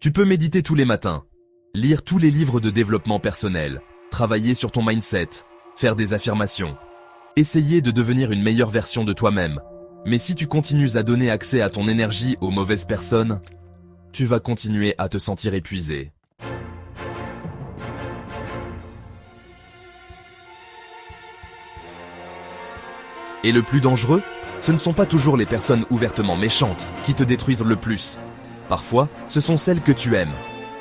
Tu peux méditer tous les matins, lire tous les livres de développement personnel, travailler sur ton mindset, faire des affirmations, essayer de devenir une meilleure version de toi-même. Mais si tu continues à donner accès à ton énergie aux mauvaises personnes, tu vas continuer à te sentir épuisé. Et le plus dangereux, ce ne sont pas toujours les personnes ouvertement méchantes qui te détruisent le plus. Parfois, ce sont celles que tu aimes,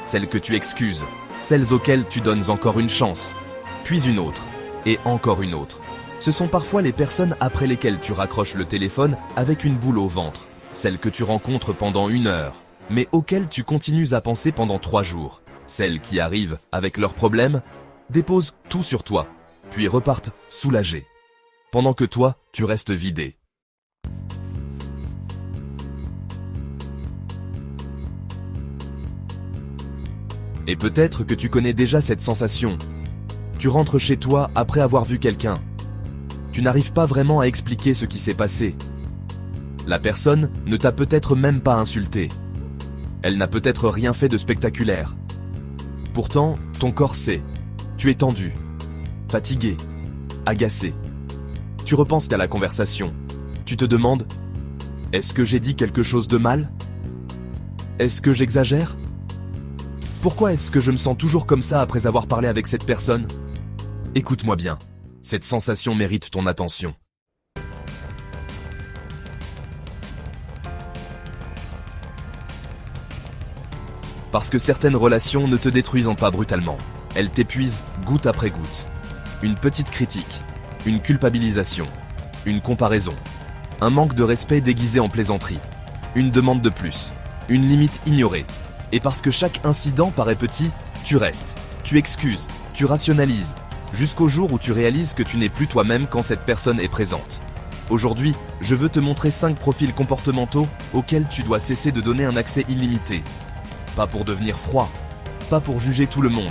celles que tu excuses, celles auxquelles tu donnes encore une chance, puis une autre, et encore une autre. Ce sont parfois les personnes après lesquelles tu raccroches le téléphone avec une boule au ventre, celles que tu rencontres pendant 1 heure, mais auxquelles tu continues à penser pendant 3 jours. Celles qui arrivent avec leurs problèmes, déposent tout sur toi, puis repartent soulagées, pendant que toi, tu restes vidé. Et peut-être que tu connais déjà cette sensation. Tu rentres chez toi après avoir vu quelqu'un. Tu n'arrives pas vraiment à expliquer ce qui s'est passé. La personne ne t'a peut-être même pas insulté. Elle n'a peut-être rien fait de spectaculaire. Pourtant, ton corps sait. Tu es tendu, fatigué, agacé. Tu repenses à la conversation. Tu te demandes, est-ce que j'ai dit quelque chose de mal? Est-ce que j'exagère? Pourquoi est-ce que je me sens toujours comme ça après avoir parlé avec cette personne? Écoute-moi bien, cette sensation mérite ton attention. Parce que certaines relations ne te détruisent pas brutalement. Elles t'épuisent goutte après goutte. Une petite critique, une culpabilisation, une comparaison, un manque de respect déguisé en plaisanterie, une demande de plus, une limite ignorée. Et parce que chaque incident paraît petit, tu restes, tu excuses, tu rationalises, jusqu'au jour où tu réalises que tu n'es plus toi-même quand cette personne est présente. Aujourd'hui, je veux te montrer 5 profils comportementaux auxquels tu dois cesser de donner un accès illimité. Pas pour devenir froid, pas pour juger tout le monde,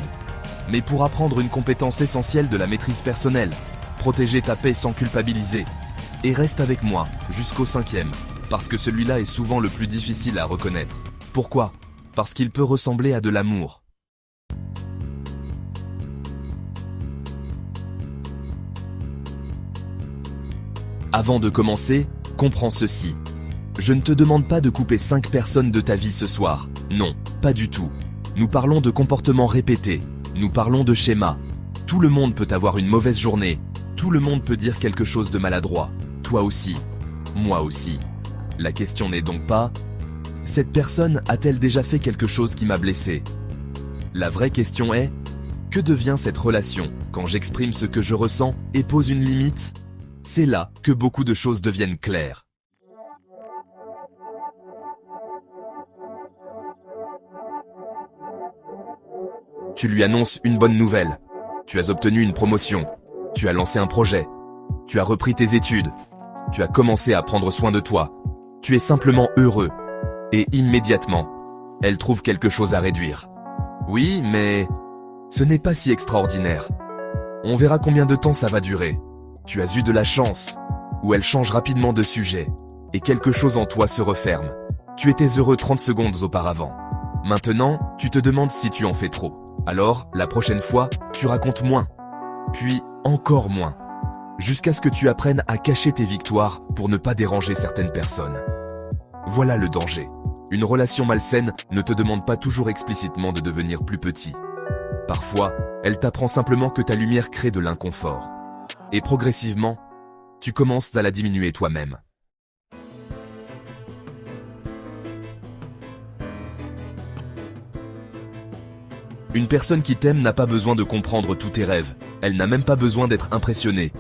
mais pour apprendre une compétence essentielle de la maîtrise personnelle, protéger ta paix sans culpabiliser. Et reste avec moi jusqu'au 5e, parce que celui-là est souvent le plus difficile à reconnaître. Pourquoi ? Parce qu'il peut ressembler à de l'amour. Avant de commencer, comprends ceci. Je ne te demande pas de couper 5 personnes de ta vie ce soir. Non, pas du tout. Nous parlons de comportements répétés. Nous parlons de schémas. Tout le monde peut avoir une mauvaise journée. Tout le monde peut dire quelque chose de maladroit. Toi aussi. Moi aussi. La question n'est donc pas « Cette personne a-t-elle déjà fait quelque chose qui m'a blessé ?» La vraie question est « Que devient cette relation quand j'exprime ce que je ressens et pose une limite ?» C'est là que beaucoup de choses deviennent claires. Tu lui annonces une bonne nouvelle. Tu as obtenu une promotion. Tu as lancé un projet. Tu as repris tes études. Tu as commencé à prendre soin de toi. Tu es simplement heureux. Et immédiatement, elle trouve quelque chose à réduire. Oui, mais ce n'est pas si extraordinaire. On verra combien de temps ça va durer. Tu as eu de la chance. Ou elle change rapidement de sujet. Et quelque chose en toi se referme. Tu étais heureux 30 secondes auparavant. Maintenant, tu te demandes si tu en fais trop. Alors, la prochaine fois, tu racontes moins. Puis, encore moins. Jusqu'à ce que tu apprennes à cacher tes victoires pour ne pas déranger certaines personnes. Voilà le danger. Une relation malsaine ne te demande pas toujours explicitement de devenir plus petit. Parfois, elle t'apprend simplement que ta lumière crée de l'inconfort. Et progressivement, tu commences à la diminuer toi-même. Une personne qui t'aime n'a pas besoin de comprendre tous tes rêves. Elle n'a même pas besoin d'être impressionnée.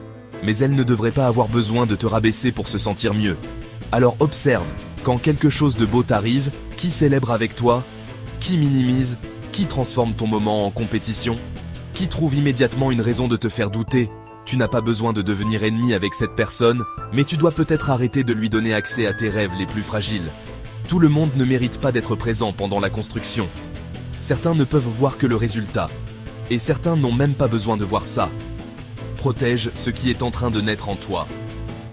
Mais elle ne devrait pas avoir besoin de te rabaisser pour se sentir mieux. Alors observe, quand quelque chose de beau t'arrive, qui célèbre avec toi, qui minimise, qui transforme ton moment en compétition, qui trouve immédiatement une raison de te faire douter. Tu n'as pas besoin de devenir ennemi avec cette personne, mais tu dois peut-être arrêter de lui donner accès à tes rêves les plus fragiles. Tout le monde ne mérite pas d'être présent pendant la construction. Certains ne peuvent voir que le résultat, et certains n'ont même pas besoin de voir ça. Protège ce qui est en train de naître en toi.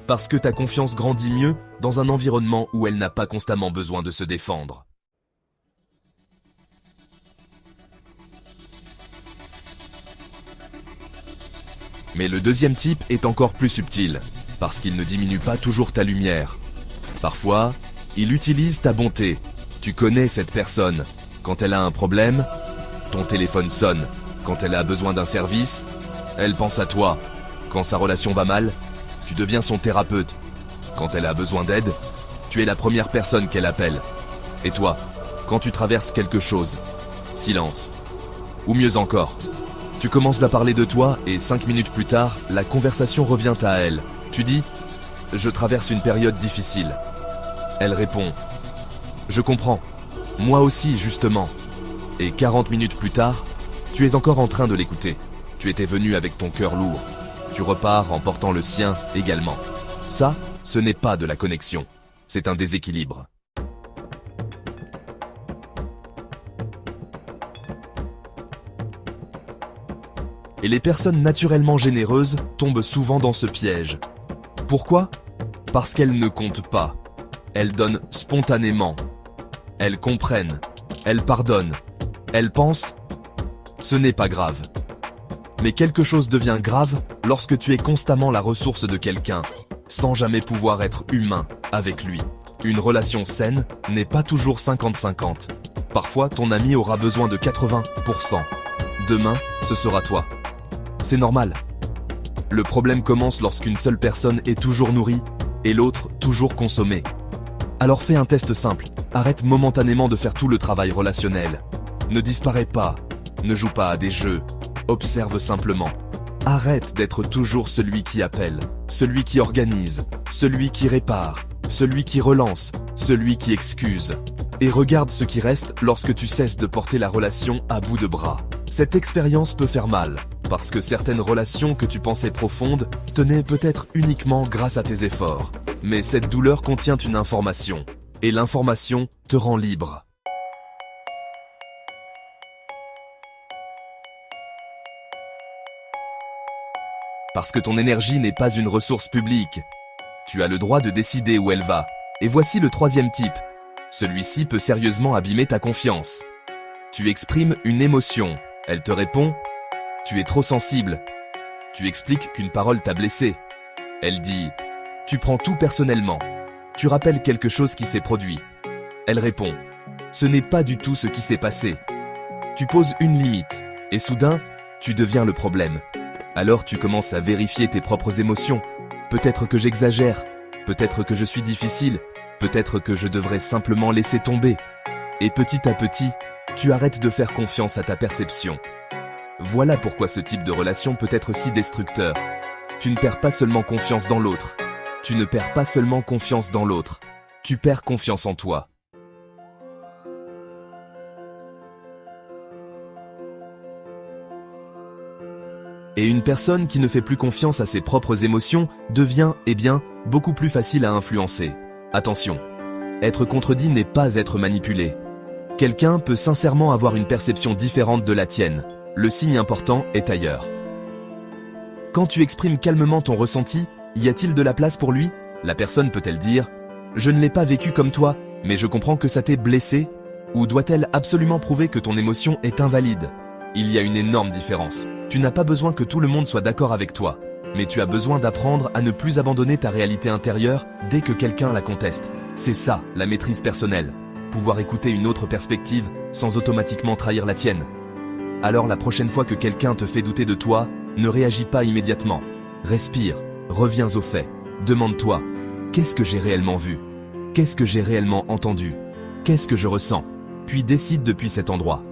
Parce que ta confiance grandit mieux dans un environnement où elle n'a pas constamment besoin de se défendre. Mais le deuxième type est encore plus subtil, parce qu'il ne diminue pas toujours ta lumière. Parfois, il utilise ta bonté. Tu connais cette personne. Quand elle a un problème, ton téléphone sonne. Quand elle a besoin d'un service, elle pense à toi. Quand sa relation va mal, tu deviens son thérapeute. Quand elle a besoin d'aide, tu es la première personne qu'elle appelle. Et toi, quand tu traverses quelque chose, silence. Ou mieux encore, tu commences à parler de toi et 5 minutes plus tard, la conversation revient à elle. Tu dis « Je traverse une période difficile ». Elle répond « Je comprends. Moi aussi, justement ». Et 40 minutes plus tard, tu es encore en train de l'écouter. Tu étais venu avec ton cœur lourd. Tu repars en portant le sien également. Ça, ce n'est pas de la connexion. C'est un déséquilibre. Et les personnes naturellement généreuses tombent souvent dans ce piège. Pourquoi ? Parce qu'elles ne comptent pas. Elles donnent spontanément. Elles comprennent. Elles pardonnent. Elles pensent « ce n'est pas grave ». Mais quelque chose devient grave lorsque tu es constamment la ressource de quelqu'un, sans jamais pouvoir être humain avec lui. Une relation saine n'est pas toujours 50-50. Parfois, ton ami aura besoin de 80%. Demain, ce sera toi. C'est normal. Le problème commence lorsqu'une seule personne est toujours nourrie et l'autre toujours consommée. Alors fais un test simple. Arrête momentanément de faire tout le travail relationnel. Ne disparais pas. Ne joue pas à des jeux. Observe simplement. Arrête d'être toujours celui qui appelle, celui qui organise, celui qui répare, celui qui relance, celui qui excuse. Et regarde ce qui reste lorsque tu cesses de porter la relation à bout de bras. Cette expérience peut faire mal, parce que certaines relations que tu pensais profondes tenaient peut-être uniquement grâce à tes efforts. Mais cette douleur contient une information, et l'information te rend libre. Parce que ton énergie n'est pas une ressource publique. Tu as le droit de décider où elle va. Et voici le troisième type. Celui-ci peut sérieusement abîmer ta confiance. Tu exprimes une émotion. Elle te répond « Tu es trop sensible ». Tu expliques qu'une parole t'a blessé. Elle dit « Tu prends tout personnellement ». Tu rappelles quelque chose qui s'est produit. Elle répond « Ce n'est pas du tout ce qui s'est passé ». Tu poses une limite. Et soudain, tu deviens le problème. Alors tu commences à vérifier tes propres émotions. Peut-être que j'exagère, peut-être que je suis difficile, peut-être que je devrais simplement laisser tomber. Et petit à petit, tu arrêtes de faire confiance à ta perception. Voilà pourquoi ce type de relation peut être si destructeur. Tu ne perds pas seulement confiance dans l'autre. Tu ne perds pas seulement confiance dans l'autre. Tu perds confiance en toi. Et une personne qui ne fait plus confiance à ses propres émotions devient, beaucoup plus facile à influencer. Attention, être contredit n'est pas être manipulé. Quelqu'un peut sincèrement avoir une perception différente de la tienne. Le signe important est ailleurs. Quand tu exprimes calmement ton ressenti, y a-t-il de la place pour lui ? La personne peut-elle dire « Je ne l'ai pas vécu comme toi, mais je comprends que ça t'est blessé » ou doit-elle absolument prouver que ton émotion est invalide ? Il y a une énorme différence. Tu n'as pas besoin que tout le monde soit d'accord avec toi, mais tu as besoin d'apprendre à ne plus abandonner ta réalité intérieure dès que quelqu'un la conteste. C'est ça, la maîtrise personnelle. Pouvoir écouter une autre perspective sans automatiquement trahir la tienne. Alors la prochaine fois que quelqu'un te fait douter de toi, ne réagis pas immédiatement. Respire, reviens aux faits. Demande-toi, qu'est-ce que j'ai réellement vu ? Qu'est-ce que j'ai réellement entendu ? Qu'est-ce que je ressens ? Puis décide depuis cet endroit.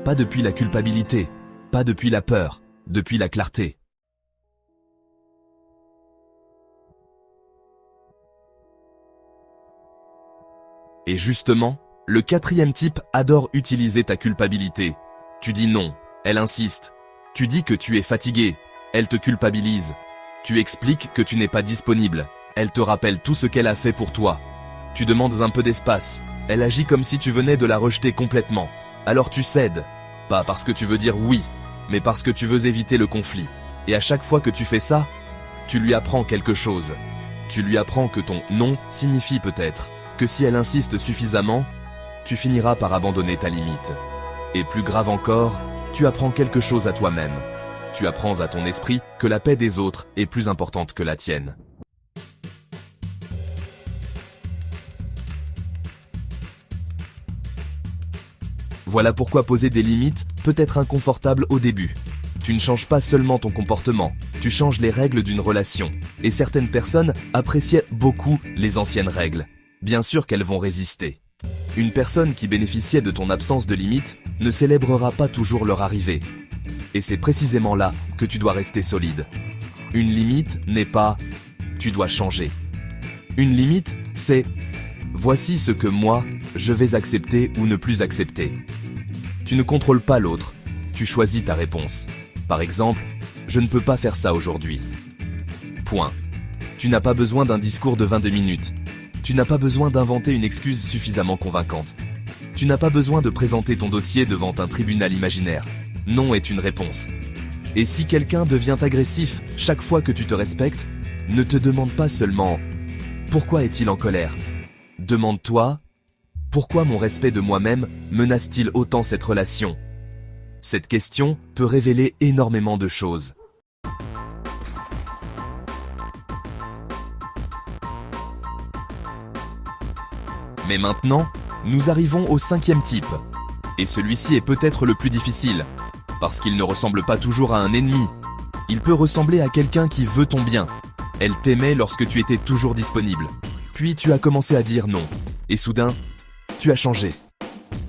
Pas depuis la culpabilité, pas depuis la peur, depuis la clarté. Et justement, le quatrième type adore utiliser ta culpabilité. Tu dis non, elle insiste. Tu dis que tu es fatigué, elle te culpabilise. Tu expliques que tu n'es pas disponible, elle te rappelle tout ce qu'elle a fait pour toi. Tu demandes un peu d'espace, elle agit comme si tu venais de la rejeter complètement. Alors tu cèdes, pas parce que tu veux dire oui, mais parce que tu veux éviter le conflit. Et à chaque fois que tu fais ça, tu lui apprends quelque chose. Tu lui apprends que ton non signifie peut-être que si elle insiste suffisamment, tu finiras par abandonner ta limite. Et plus grave encore, tu apprends quelque chose à toi-même. Tu apprends à ton esprit que la paix des autres est plus importante que la tienne. Voilà pourquoi poser des limites peut être inconfortable au début. Tu ne changes pas seulement ton comportement, tu changes les règles d'une relation. Et certaines personnes appréciaient beaucoup les anciennes règles. Bien sûr qu'elles vont résister. Une personne qui bénéficiait de ton absence de limites ne célébrera pas toujours leur arrivée. Et c'est précisément là que tu dois rester solide. Une limite n'est pas « tu dois changer ». Une limite, c'est « voici ce que moi, je vais accepter ou ne plus accepter ». Tu ne contrôles pas l'autre, tu choisis ta réponse. Par exemple, « je ne peux pas faire ça aujourd'hui ». Point. Tu n'as pas besoin d'un discours de 22 minutes. Tu n'as pas besoin d'inventer une excuse suffisamment convaincante. Tu n'as pas besoin de présenter ton dossier devant un tribunal imaginaire. Non est une réponse. Et si quelqu'un devient agressif chaque fois que tu te respectes, ne te demande pas seulement « pourquoi est-il en colère ?» Demande-toi « pourquoi mon respect de moi-même menace-t-il autant cette relation ?» Cette question peut révéler énormément de choses. Mais maintenant, nous arrivons au 5e type. Et celui-ci est peut-être le plus difficile, parce qu'il ne ressemble pas toujours à un ennemi. Il peut ressembler à quelqu'un qui veut ton bien. Elle t'aimait lorsque tu étais toujours disponible. Puis tu as commencé à dire non. Et soudain, tu as changé.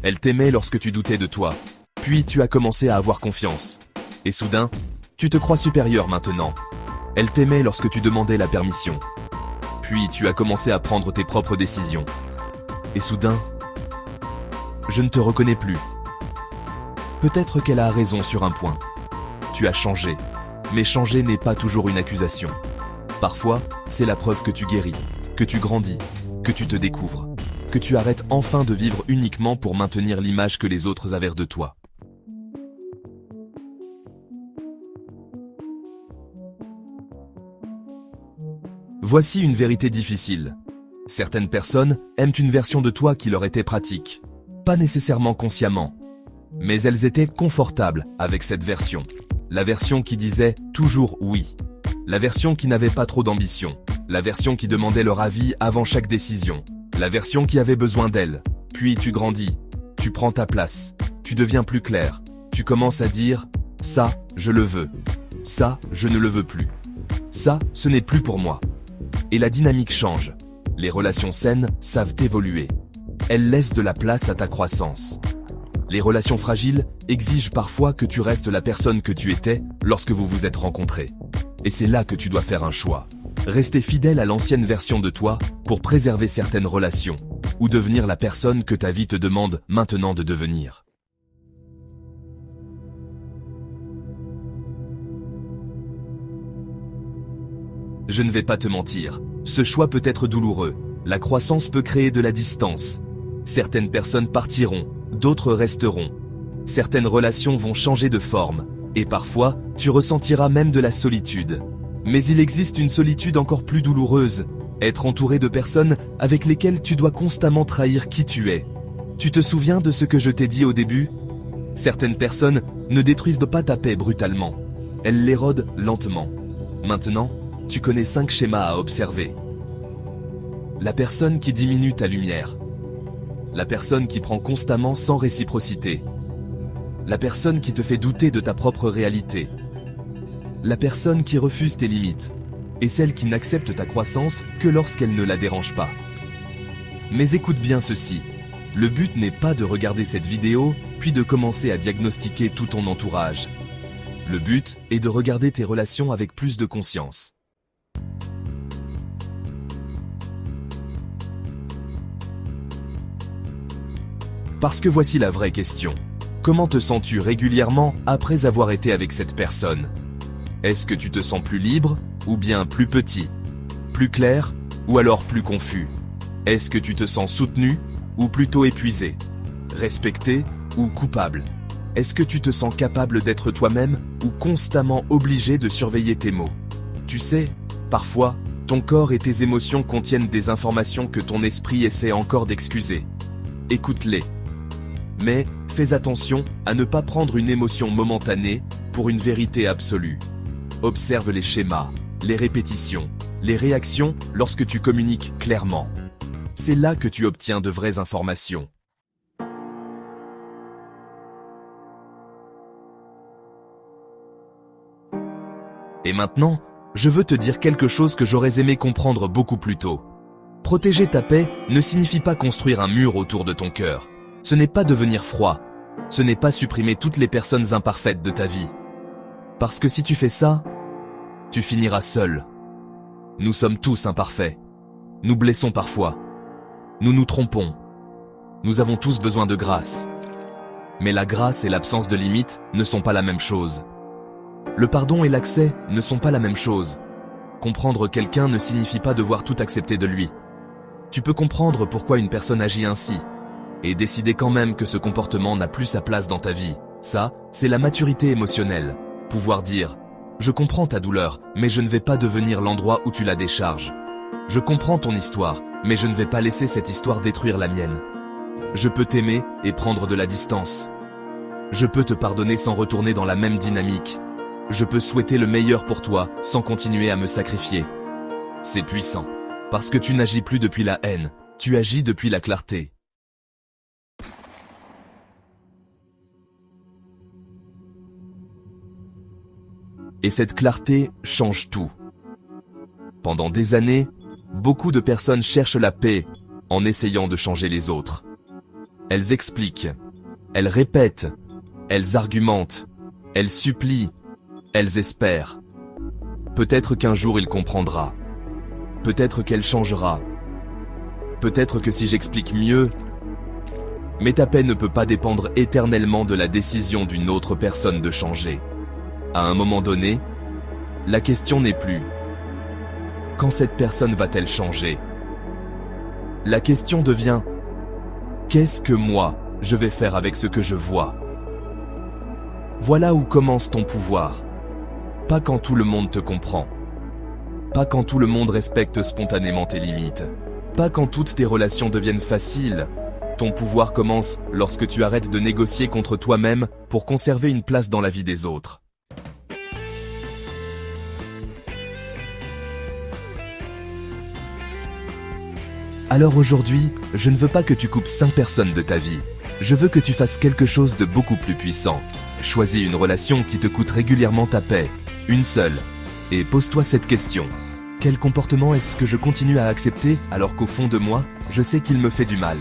Elle t'aimait lorsque tu doutais de toi. Puis tu as commencé à avoir confiance. Et soudain, tu te crois supérieur maintenant. Elle t'aimait lorsque tu demandais la permission. Puis tu as commencé à prendre tes propres décisions. Et soudain, je ne te reconnais plus. Peut-être qu'elle a raison sur un point. Tu as changé. Mais changer n'est pas toujours une accusation. Parfois, c'est la preuve que tu guéris, que tu grandis, que tu te découvres, que tu arrêtes enfin de vivre uniquement pour maintenir l'image que les autres avaient de toi. Voici une vérité difficile. Certaines personnes aiment une version de toi qui leur était pratique. Pas nécessairement consciemment. Mais elles étaient confortables avec cette version. La version qui disait toujours oui. La version qui n'avait pas trop d'ambition. La version qui demandait leur avis avant chaque décision. La version qui avait besoin d'elle. Puis tu grandis. Tu prends ta place. Tu deviens plus clair. Tu commences à dire « ça, je le veux. Ça, je ne le veux plus. Ça, ce n'est plus pour moi. » Et la dynamique change. Les relations saines savent évoluer. Elles laissent de la place à ta croissance. Les relations fragiles exigent parfois que tu restes la personne que tu étais lorsque vous vous êtes rencontrés. Et c'est là que tu dois faire un choix. Rester fidèle à l'ancienne version de toi pour préserver certaines relations, ou devenir la personne que ta vie te demande maintenant de devenir. Je ne vais pas te mentir, ce choix peut être douloureux. La croissance peut créer de la distance. Certaines personnes partiront, d'autres resteront. Certaines relations vont changer de forme, et parfois, tu ressentiras même de la solitude. Mais il existe une solitude encore plus douloureuse, être entouré de personnes avec lesquelles tu dois constamment trahir qui tu es. Tu te souviens de ce que je t'ai dit au début ? Certaines personnes ne détruisent pas ta paix brutalement, elles l'érodent lentement. Maintenant, tu connais 5 schémas à observer. La personne qui diminue ta lumière. La personne qui prend constamment sans réciprocité. La personne qui te fait douter de ta propre réalité. La personne qui refuse tes limites. Et celle qui n'accepte ta croissance que lorsqu'elle ne la dérange pas. Mais écoute bien ceci. Le but n'est pas de regarder cette vidéo, puis de commencer à diagnostiquer tout ton entourage. Le but est de regarder tes relations avec plus de conscience. Parce que voici la vraie question. Comment te sens-tu régulièrement après avoir été avec cette personne ? Est-ce que tu te sens plus libre ou bien plus petit ? Plus clair ou alors plus confus ? Est-ce que tu te sens soutenu ou plutôt épuisé ? Respecté ou coupable ? Est-ce que tu te sens capable d'être toi-même ou constamment obligé de surveiller tes mots ? Tu sais, parfois, ton corps et tes émotions contiennent des informations que ton esprit essaie encore d'excuser. Écoute-les. Mais fais attention à ne pas prendre une émotion momentanée pour une vérité absolue. Observe les schémas, les répétitions, les réactions lorsque tu communiques clairement. C'est là que tu obtiens de vraies informations. Et maintenant, je veux te dire quelque chose que j'aurais aimé comprendre beaucoup plus tôt. Protéger ta paix ne signifie pas construire un mur autour de ton cœur. Ce n'est pas devenir froid. Ce n'est pas supprimer toutes les personnes imparfaites de ta vie. Parce que si tu fais ça, tu finiras seul. Nous sommes tous imparfaits. Nous blessons parfois. Nous nous trompons. Nous avons tous besoin de grâce. Mais la grâce et l'absence de limites ne sont pas la même chose. Le pardon et l'accès ne sont pas la même chose. Comprendre quelqu'un ne signifie pas devoir tout accepter de lui. Tu peux comprendre pourquoi une personne agit ainsi, et décider quand même que ce comportement n'a plus sa place dans ta vie. Ça, c'est la maturité émotionnelle. Pouvoir dire « Je comprends ta douleur, mais je ne vais pas devenir l'endroit où tu la décharges. Je comprends ton histoire, mais je ne vais pas laisser cette histoire détruire la mienne. Je peux t'aimer et prendre de la distance. Je peux te pardonner sans retourner dans la même dynamique. Je peux souhaiter le meilleur pour toi sans continuer à me sacrifier. » C'est puissant. Parce que tu n'agis plus depuis la haine, tu agis depuis la clarté. Et cette clarté change tout. Pendant des années, beaucoup de personnes cherchent la paix en essayant de changer les autres. Elles expliquent, elles répètent, elles argumentent, elles supplient, elles espèrent. Peut-être qu'un jour il comprendra. Peut-être qu'elle changera. Peut-être que si j'explique mieux... Mais ta paix ne peut pas dépendre éternellement de la décision d'une autre personne de changer. À un moment donné, la question n'est plus « Quand cette personne va-t-elle changer ?» La question devient « Qu'est-ce que moi, je vais faire avec ce que je vois ?» Voilà où commence ton pouvoir. Pas quand tout le monde te comprend. Pas quand tout le monde respecte spontanément tes limites. Pas quand toutes tes relations deviennent faciles. Ton pouvoir commence lorsque tu arrêtes de négocier contre toi-même pour conserver une place dans la vie des autres. Alors aujourd'hui, je ne veux pas que tu coupes 5 personnes de ta vie. Je veux que tu fasses quelque chose de beaucoup plus puissant. Choisis une relation qui te coûte régulièrement ta paix. Une seule. Et pose-toi cette question. Quel comportement est-ce que je continue à accepter alors qu'au fond de moi, je sais qu'il me fait du mal?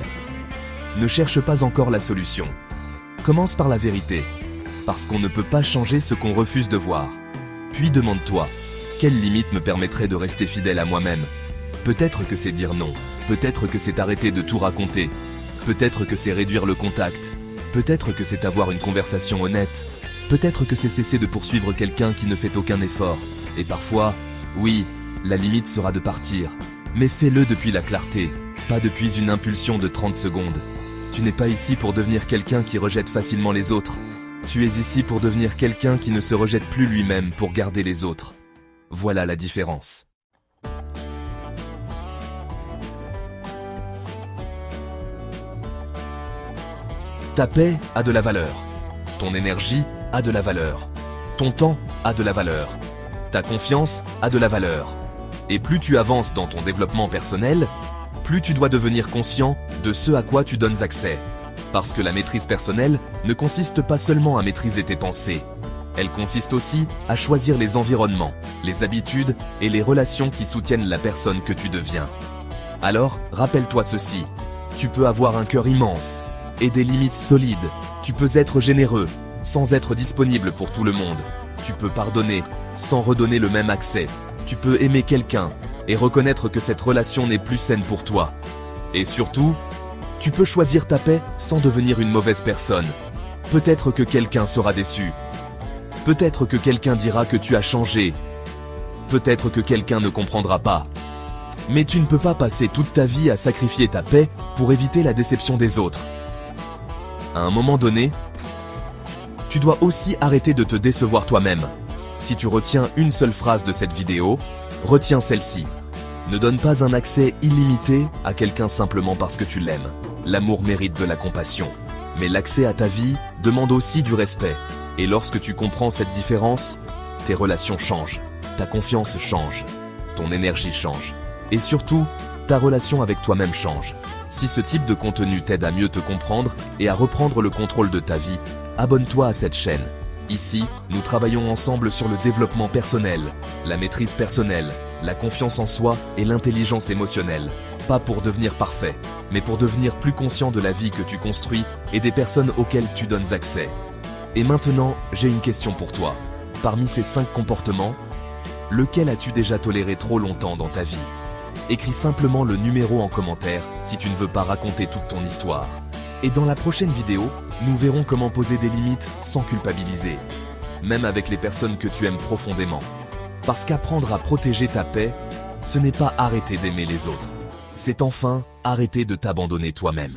Ne cherche pas encore la solution. Commence par la vérité. Parce qu'on ne peut pas changer ce qu'on refuse de voir. Puis demande-toi, quelle limite me permettrait de rester fidèle à moi-même? Peut-être que c'est dire non. Peut-être que c'est arrêter de tout raconter. Peut-être que c'est réduire le contact. Peut-être que c'est avoir une conversation honnête. Peut-être que c'est cesser de poursuivre quelqu'un qui ne fait aucun effort. Et parfois, oui, la limite sera de partir. Mais fais-le depuis la clarté, pas depuis une impulsion de 30 secondes. Tu n'es pas ici pour devenir quelqu'un qui rejette facilement les autres. Tu es ici pour devenir quelqu'un qui ne se rejette plus lui-même pour garder les autres. Voilà la différence. Ta paix a de la valeur. Ton énergie a de la valeur. Ton temps a de la valeur. Ta confiance a de la valeur. Et plus tu avances dans ton développement personnel, plus tu dois devenir conscient de ce à quoi tu donnes accès. Parce que la maîtrise personnelle ne consiste pas seulement à maîtriser tes pensées. Elle consiste aussi à choisir les environnements, les habitudes et les relations qui soutiennent la personne que tu deviens. Alors, rappelle-toi ceci. Tu peux avoir un cœur immense et des limites solides. Tu peux être généreux sans être disponible pour tout le monde. Tu peux pardonner sans redonner le même accès. Tu peux aimer quelqu'un et reconnaître que cette relation n'est plus saine pour toi. Et surtout, tu peux choisir ta paix sans devenir une mauvaise personne. Peut-être que quelqu'un sera déçu. Peut-être que quelqu'un dira que tu as changé. Peut-être que quelqu'un ne comprendra pas. Mais tu ne peux pas passer toute ta vie à sacrifier ta paix pour éviter la déception des autres. À un moment donné, tu dois aussi arrêter de te décevoir toi-même. Si tu retiens une seule phrase de cette vidéo, retiens celle-ci. Ne donne pas un accès illimité à quelqu'un simplement parce que tu l'aimes. L'amour mérite de la compassion. Mais l'accès à ta vie demande aussi du respect. Et lorsque tu comprends cette différence, tes relations changent, ta confiance change, ton énergie change. Et surtout, ta relation avec toi-même change. Si ce type de contenu t'aide à mieux te comprendre et à reprendre le contrôle de ta vie, abonne-toi à cette chaîne. Ici, nous travaillons ensemble sur le développement personnel, la maîtrise personnelle, la confiance en soi et l'intelligence émotionnelle. Pas pour devenir parfait, mais pour devenir plus conscient de la vie que tu construis et des personnes auxquelles tu donnes accès. Et maintenant, j'ai une question pour toi. Parmi ces 5 comportements, lequel as-tu déjà toléré trop longtemps dans ta vie? Écris simplement le numéro en commentaire si tu ne veux pas raconter toute ton histoire. Et dans la prochaine vidéo, nous verrons comment poser des limites sans culpabiliser, même avec les personnes que tu aimes profondément. Parce qu'apprendre à protéger ta paix, ce n'est pas arrêter d'aimer les autres. C'est enfin arrêter de t'abandonner toi-même.